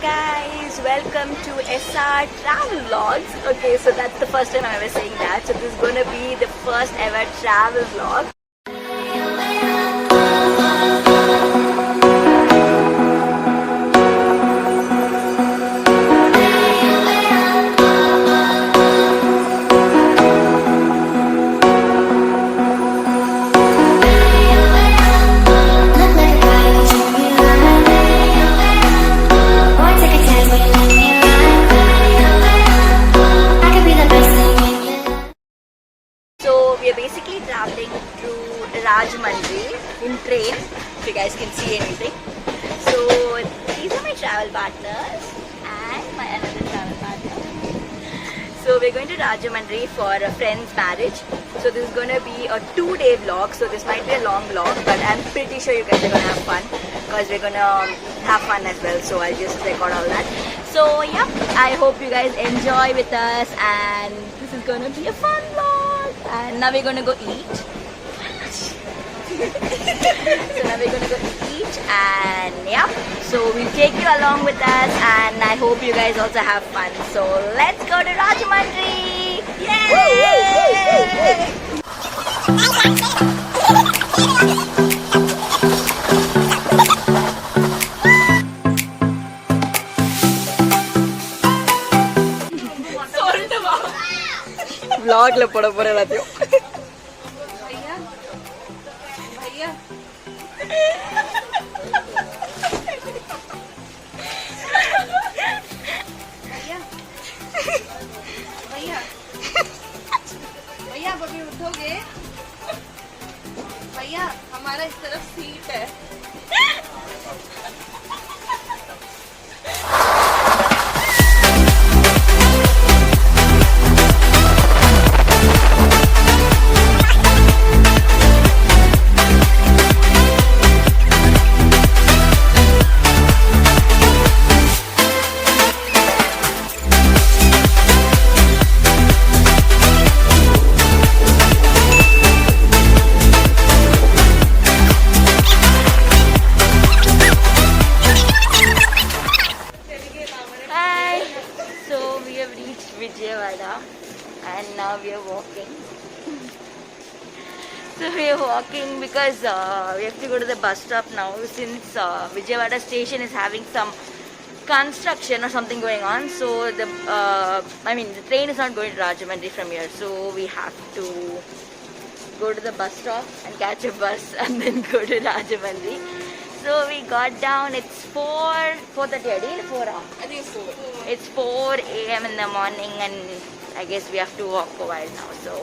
guys, welcome to SR Travel Vlogs. Okay, so that's the first time I'm ever saying that. So this is gonna be the first ever travel vlog. We are basically traveling through Rajahmundry in train, if you guys can see anything. So these are my travel partners and my another travel partner. So we're going to Rajahmundry for a friend's marriage. So this is going to be a 2-day vlog. So this might be a long vlog, but I'm pretty sure you guys are going to have fun because we're going to have fun as well. So I'll just record all that. So yeah, I hope you guys enjoy with us, and this is going to be a fun vlog. And now we're gonna go eat. So now we're gonna go eat, and yeah, so we'll take you along with us, and I hope you guys also have fun. So let's go to Rajahmundry! Yay! Vlogல போட போற எல்லாத்தையும் भैया भैया भैया भैया अभी उठोगे भैया हमारा इस तरफ सीट है Vijayawada, and now we are walking. So we are walking because we have to go to the bus stop now, since Vijayawada station is having some construction or something going on. So the the train is not going to Rajahmundry from here, so we have to go to the bus stop and catch a bus and then go to Rajahmundry. So we got down. It's 4:30. 4 hours. I think it's 4. It's 4 a.m. in the morning, and I guess we have to walk a while now. So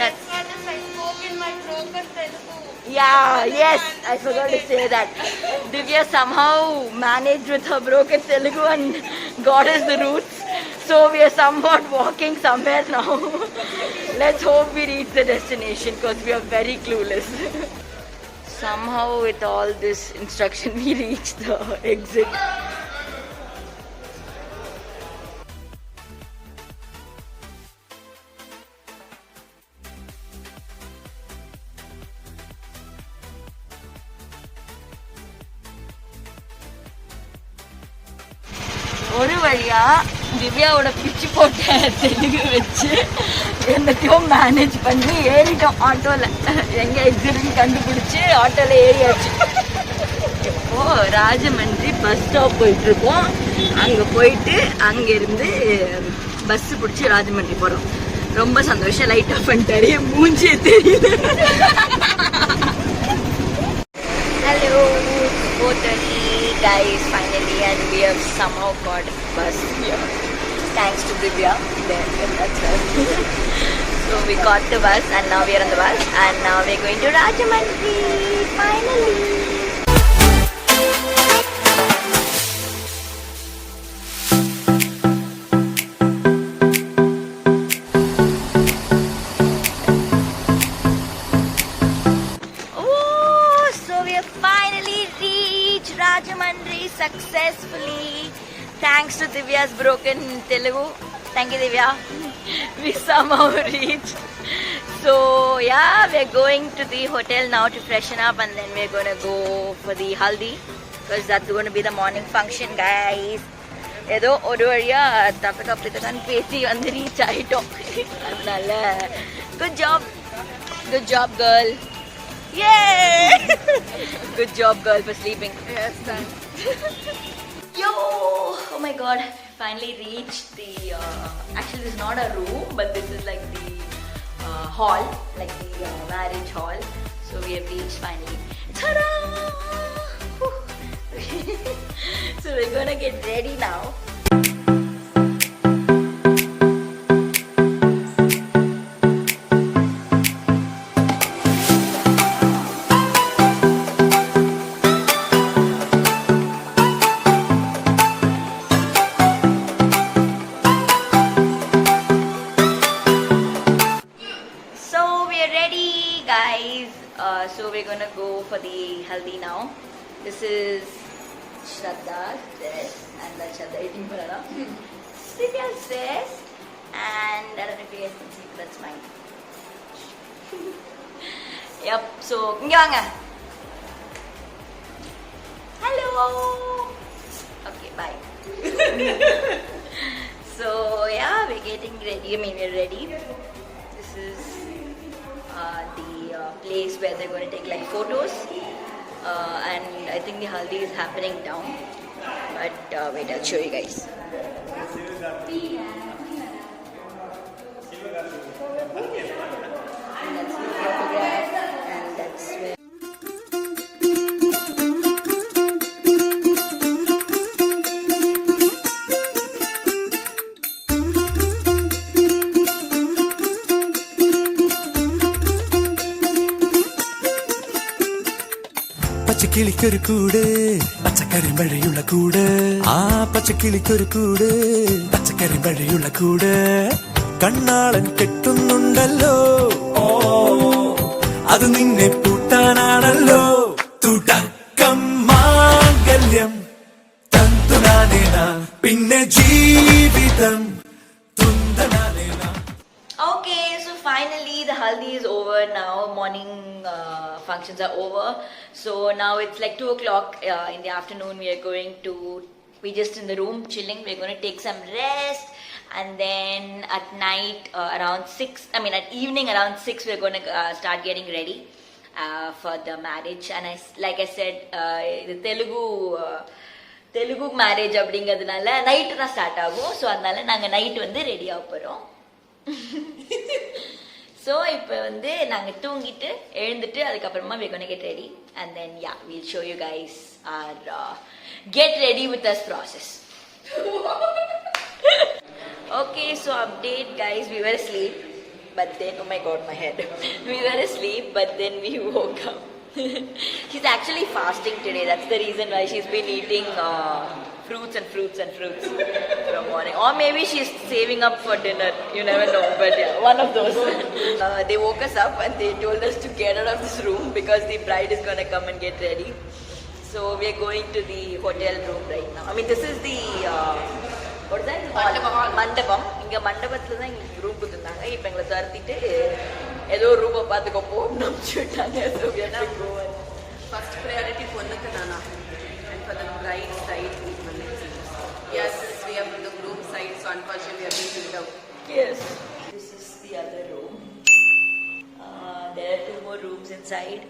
that's why I spoke in my broken Telugu. Yeah, yes, I forgot to say that. Divya somehow managed with her broken Telugu and got us the routes. So we are somewhat walking somewhere now. Let's hope we reach the destination because we are very clueless. Somehow with all this instruction we reached the exit. ஒரு வழியா திவ்யாவோட பிச்சு போட்ட தெலுங்கு வச்சு என்னத்தையும் manage பண்ணி ஏறிட்டோம் ஆட்டோல. எங்க எக்ஸிட்னு கண்டுபிடிச்சு ஆட்டோல ஏறியாச்சு. இப்போ ராஜமன்றி பஸ் ஸ்டாப் போயிட்டு இருக்கோம். அங்க போயிட்டு அங்கிருந்து பஸ் பிடிச்சி ராஜமன்றி போறோம். ரொம்ப சந்தோஷம். லைட் ஆஃப் பண்ணிட்டாரு, மூஞ்சியே தெரியல. Hello, 4:30 guys, finally, and we have somehow got a bus here. Thanks to Divya. That's right. So we got the bus, and now we are on the bus, and now we are going to Rajahmundry. Finally. Rajahmundry successfully, thanks to Divya's broken Telugu. Thank you, Divya. We somehow reached. So yeah, we're going to the hotel now to freshen up, and then we're gonna go for the haldi. because that's going to be the morning function, guys. ஏதோ ஒரு வழியா தப்பக்க அப்படித்தான் பேசி வந்து reach ஆயிட்டோம். அதனால good job girl. Yay! Good job girl for sleeping. Yes, thanks. Yo, oh my god, finally reached the actually this is not a room, but this is like the hall, like the marriage hall. So we have reached finally. Ta-da! So we're gonna get ready now. So we're gonna go for the haldi now. This is Shraddha's dress and that's Shraddha eating banana. Sivya's dress and I don't know if you guys can see, but that's mine. Yep. So inga vaanga. Hello. Okay, bye. So yeah, we're getting ready. I mean, we're ready. This is the place where they're going to take like photos, and I think the haldi is happening down, but wait, I'll show you guys. And that's the photograph, and that's where പച്ചക്കിളിക്കൊരു കൂട് പച്ചക്കറി മഴയുള്ള കൂട് ആ പച്ചക്കിളിക്കൊരു കൂട് പച്ചക്കറി മഴയുള്ള കൂട് കണ്ണാളൻ കെട്ടുന്നുണ്ടല്ലോ ഓ അത് നിന്നെ പൂട്ടാനാണല്ലോ തുടക്കം മാംഗല്യം തന്തുനാനേന പിന്നെ ജീവിതം തുന്തനാനേന. Okay, so finally the haldi is over now. Morning functions are over. So now it's like 2 o'clock in the afternoon. We are going to be just in the room chilling. We're going to take some rest, and then at night around 6. I mean at evening around 6 we're going to start getting ready for the marriage. And like I said, the Telugu marriage அப்படிங்கிறதுனால night தான் start ஆகும். So அதனால நாங்கள் night வந்து ready ஆக போகிறோம். So இப்போ வந்து நாங்கள் தூங்கிட்டு எழுந்துட்டு அதுக்கப்புறமா we're gonna get ready, and then yeah, we'll show you guys our get ready with us process. Okay, so update guys, we were asleep, but then oh my god, my head. We were asleep, but then we woke up. She's actually fasting today. That's the reason why she's been eating fruits from morning. Or maybe she's saving up for dinner. You never know. But yeah, one of those. They woke us up and they told us to get out of this room because the bride is going to come and get ready. So we're going to the hotel room right now. I mean, this is the... what is that? Mandapam. இங்க மண்டபத்துல தான் எங்களுக்கு room கொடுத்துருந்தாங்க. இப்போ எங்களை துரத்திட்டு ஏதோ ரூமை பார்த்துக்கோ போன்னு அனுப்பிச்சுட்டாங்க. So we have to go. First priority பொண்ணுக்கு நானா. And for the bride side, yes, we are from the groom side, so unfortunately we are being kicked out. Yes. This is the other room. There are 2 more rooms inside.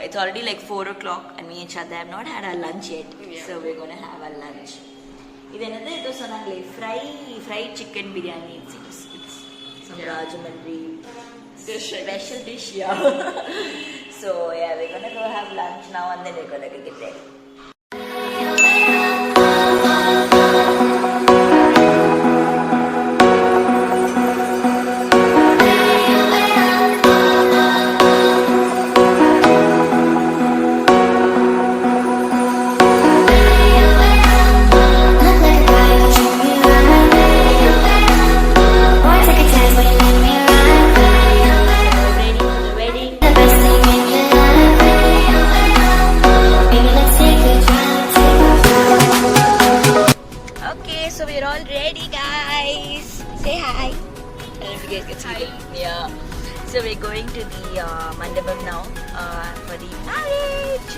It's already like 4 o'clock and me and Shraddha have not had our lunch yet. Yeah. So we're going to have our lunch. இது என்னது ஏதோ சொன்னாங்களே fried chicken biryani. It's some Rajamandri special dish, yeah. So yeah, we're going to go have lunch now and then we're going to get ready. So we're all ready, guys. Say hi. I don't know if you guys can see it. Yeah. So we're going to the mandapam now for the marriage.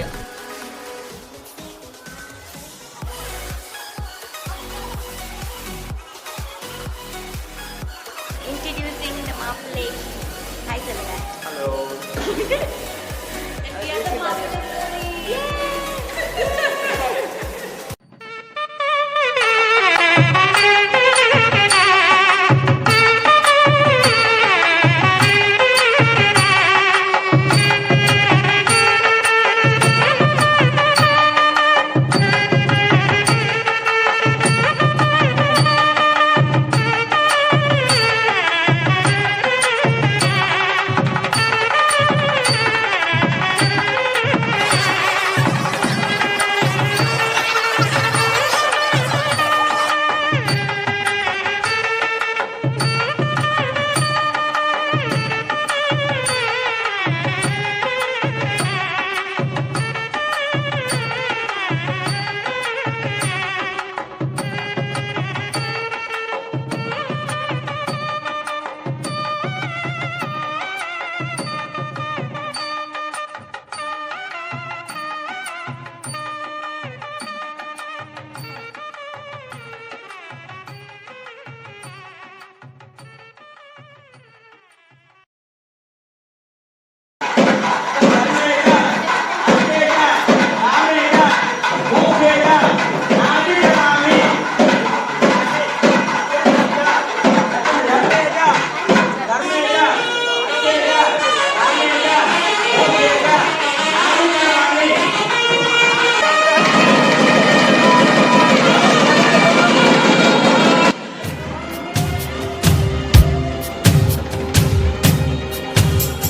our place. Hi, Selena. Hello. And we are the master story.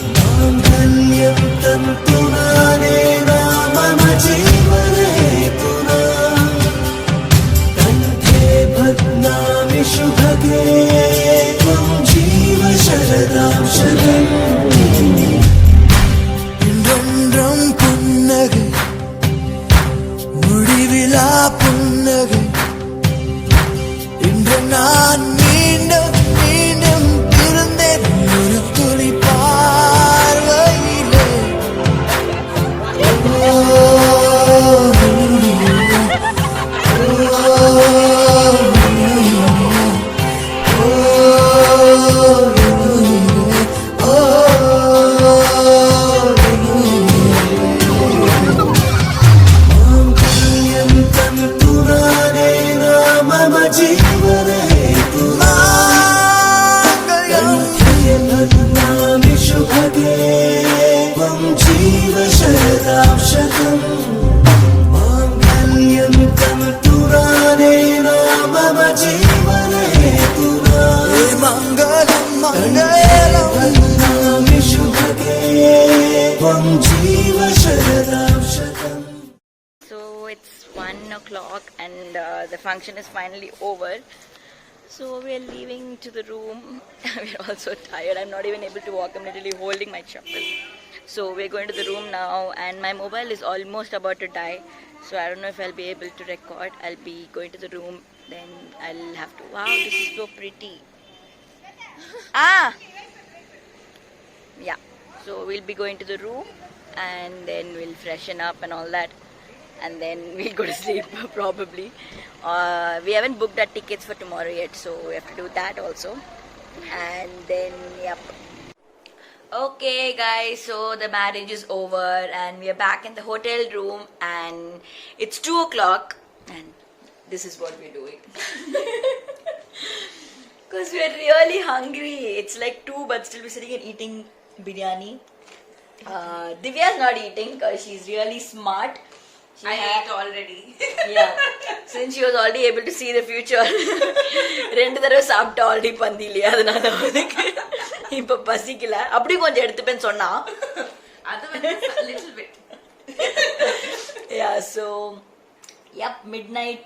माङ्गल्यं तन्तुनानेन मम जीवनहेतुना कण्ठे बध्नामि शुभगे त्वं जीव शरदां शतम् இன்றொன்றும் புன்னகை முடிவிலா புன்னகை இன்று நான் மீண்டும் மீண்டும் இருந்தேன் ஒரு துளி பார்வையிலே माङ्गल्यं तन्तुनानेन मम जीवनहेतुना कण्ठे बध्नामि शुभगे त्वं जीव शरदां शतम् माङ्गल्यं तन्तुनानेन मम जीवनहेतुना मङ्गलं मङ्गलं बध्नामि शुभगे त्वं जीव शरदां शतम्. So it's 1 o'clock and the function is finally over. So we're leaving to the room. We're all so tired. I'm not even able to walk. I'm literally holding my chappal. So we're going to the room now and my mobile is almost about to die. So I don't know if I'll be able to record. I'll be going to the room. Then I'll have to... Wow, this is so pretty. Ah! Yeah. So we'll be going to the room and then we'll freshen up and all that. And then we'll go to sleep probably. We haven't booked our tickets for tomorrow yet, so we have to do that also. And then, yep. Okay guys, so the marriage is over and we are back in the hotel room and it's 2 o'clock and this is what we're doing. Because we're really hungry. It's like 2 but still we're sitting and eating biryani. Divya's not eating because she's really smart. I ate already. Yeah, since she was already able to see the future. 2 தடவை சாப்பிட்டு already பந்திலையே அதனால அவனுக்கு இப்போ பசிக்கல அப்படி கொஞ்சம் எடுத்துப்பேன்னு சொன்னா அது வந்து little bit. Yeah, so yep, midnight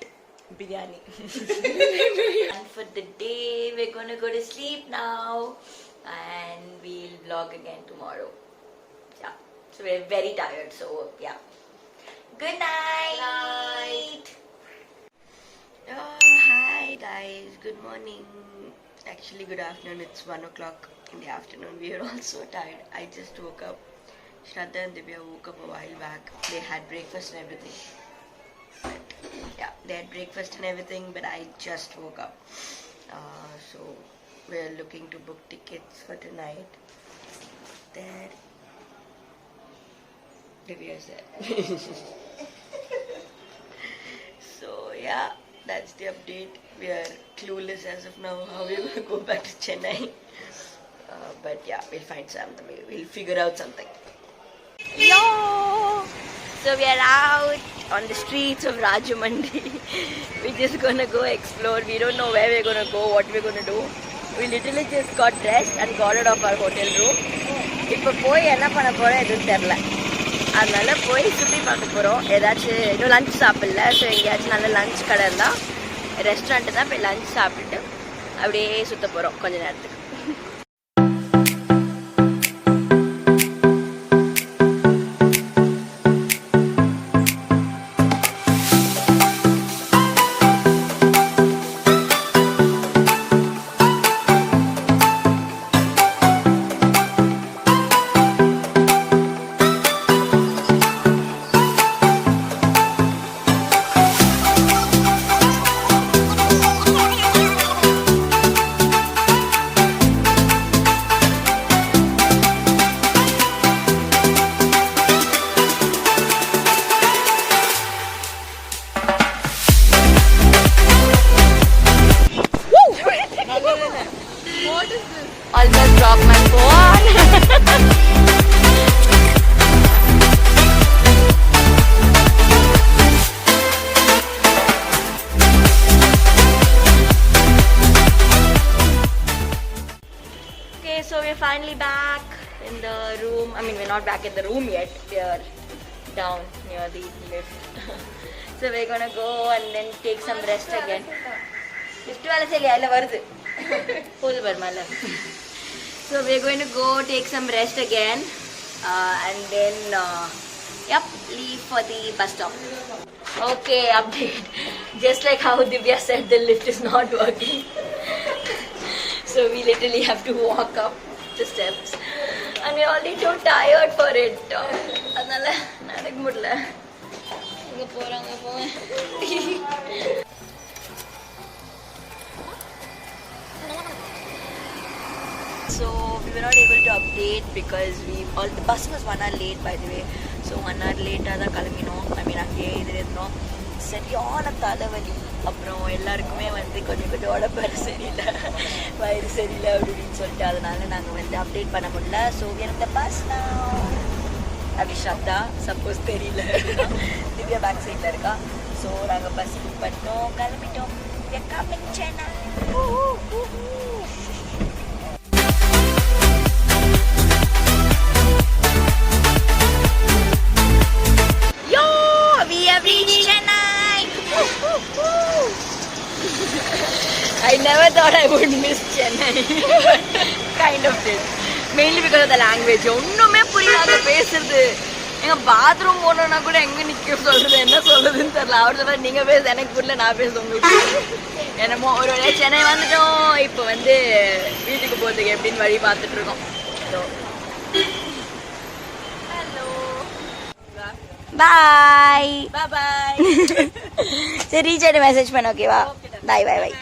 biryani. And for the day we're going to go to sleep now and we'll vlog again tomorrow. Yeah, so we're very tired, so yeah. Good night. Night. Oh, hi guys. Good morning. Actually, good afternoon. It's 1 o'clock in the afternoon. We are all so tired. I just woke up. Shraddha and Divya woke up a while back. They had breakfast and everything. But, yeah, they had breakfast and everything, but I just woke up. So, we're looking to book tickets for tonight. There. Divya's there. So yeah, that's the update. We are clueless as of now how we're going to go back to Chennai. But yeah, we'll find something. We'll figure out something. Yo! So we are out on the streets of Rajamundry. We're just gonna go explore. We don't know where we're gonna go, what we're gonna do. We literally just got dressed and got out of our hotel room. இப்போ போய் என்ன பண்ண போறோம் எதுவும் தெரில. அதனால போய் சுற்றி பார்க்க போகிறோம். ஏதாச்சும் இன்னும் லஞ்ச் சாப்பிடல. ஸோ எங்கேயாச்சும் நல்ல லஞ்ச் கடை இருந்தால் ரெஸ்டாரண்ட்டு தான் போய் லஞ்ச் சாப்பிட்டுட்டு அப்படியே சுற்ற போகிறோம் கொஞ்ச நேரத்துக்கு. Almost dropped my phone. Okay, so we're finally back in the room. I mean, we're not back in the room yet. We're down near the lift. So we're gonna go and then take some rest again. Lift wala chali alla varudhu. So we're going to go take some rest again and then leave for the bus stop. Okay, update. Just like how Divya said, the lift is not working. So we literally have to walk up the steps and we're already too tired for it. Adnala nadakka mudla. Inga poranga pove. So we were not able to update because the bus was 1 hour late, by the way. So 1 hour late ஆ தான் கிளம்பினோம். I mean அங்கேயே இருந்தோம். சரியான தலைவலி. அப்புறம் எல்லாருக்குமே வந்து கொஞ்சம் உடம்பு சரியில்லை, வயிறு சரியில்லை அப்படின்னு சொல்லிட்டு அதனால நாங்கள் வந்து அப்டேட் பண்ண முடியல. So we are in the bus now. அபிஷாப்தா சப்போஸ் தெரியல, திவ்யா பேக் சைடில் இருக்கா. ஸோ நாங்கள் பஸ் புக் பண்ணிட்டோம், கிளம்பிட்டோம். We are coming Chennai. I never thought I would miss Chennai, but kind of did. Mainly because of the language. ஒண்ணுமே புரியாத பேசுறது. எங்க பாத்ரூம் போனோம்னா கூட எங்க நிக்க சொல்றது, என்ன சொல்றதுன்னு தெரியல. அவர் சொல்ற நீங்க பேச எனக்கு புரியல, நான் பேச உங்களுக்கு. என்னமோ ஒரு வழியா சென்னை வந்துட்டோம். இப்போ வந்து வீட்டுக்கு போறதுக்கு எப்படின்னு வழி பார்த்துட்டு இருக்கோம். பாய் பாய். சரி ரீச் ஆயிட்டு மெசேஜ் பண்ண, ஓகேவா? பாய் பாய் பாய்.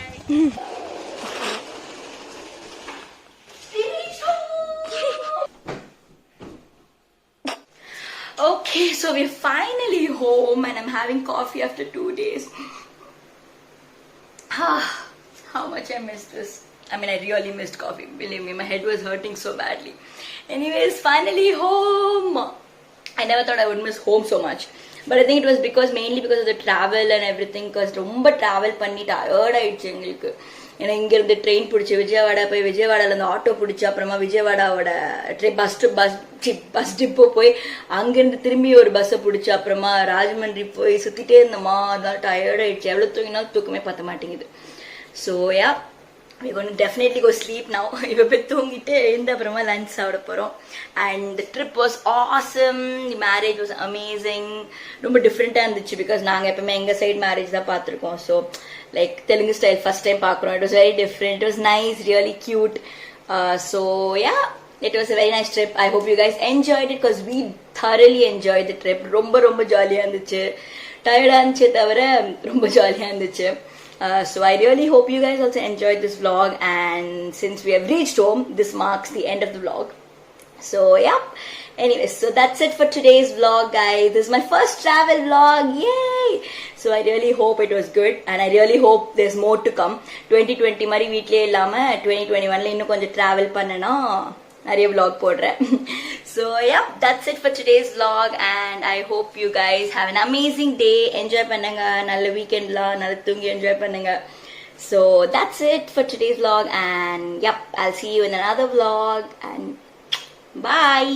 Okay, so we're finally home and I'm having coffee after 2 days. How much I missed this. I mean, I really missed coffee. Believe me, my head was hurting so badly. Anyways, finally home. I never thought I would miss home so much. But I think it was mainly because of the travel and everything. Because ரொம்ப travel பண்ணி tired ஆயிடுச்சு எங்களுக்கு. ஏன்னா இங்கேருந்து train பிடிச்சி விஜயவாடா போய், விஜயவாடாவில் auto பிடிச்சி, அப்புறமா விஜயவாடாவோட பஸ் டிப்போ போய் அங்கேருந்து திரும்பி ஒரு பஸ்ஸை பிடிச்சி, அப்புறமா ராஜமன்றி போய் சுற்றிட்டே இருந்தோமா. அதான் டயர்ட் ஆயிடுச்சு. எவ்வளோ தூங்கினாலும் தூக்கமே பற்ற மாட்டேங்குது. So yeah, we're going to definitely go sleep now. இப்போ போய் தூங்கிட்டு எழுந்த அப்புறமா லஞ்ச் சாப்பிட போகிறோம். And the trip was awesome. The marriage was amazing. ரொம்ப டிஃப்ரெண்ட்டாக இருந்துச்சு. பிகாஸ் நாங்கள் எப்பவுமே எங்கள் சைடு மேரேஜ் தான் பார்த்துருக்கோம். So like Telugu style first time பார்க்குறோம். It was very different. It was nice, really cute. So yeah, it was a very nice trip. I hope you guys enjoyed it because we thoroughly enjoyed the trip. ரொம்ப ரொம்ப ஜாலியாக இருந்துச்சு. டயர்டாக இருந்துச்சே தவிர ரொம்ப ஜாலியாக இருந்துச்சு. So I really hope you guys also enjoyed this vlog, and since we have reached home, this marks the end of the vlog. So yeah, anyways, so that's it for today's vlog, guys. This is my first travel vlog, yay! So I really hope it was good, and I really hope there's more to come. 2020 மாதிரி வீட்லயே இல்லாம 2021ல இன்னும் கொஞ்சம் travel பண்ணனா நிறைய vlog போடுறேன். So yeah, that's it for today's vlog, and I hope you guys have an amazing day. Enjoy பண்ணுங்க, நல்ல weekendல நல்ல தூங்கி enjoy பண்ணுங்க. So that's it for today's vlog, and yep, I'll see you in another vlog, and bye.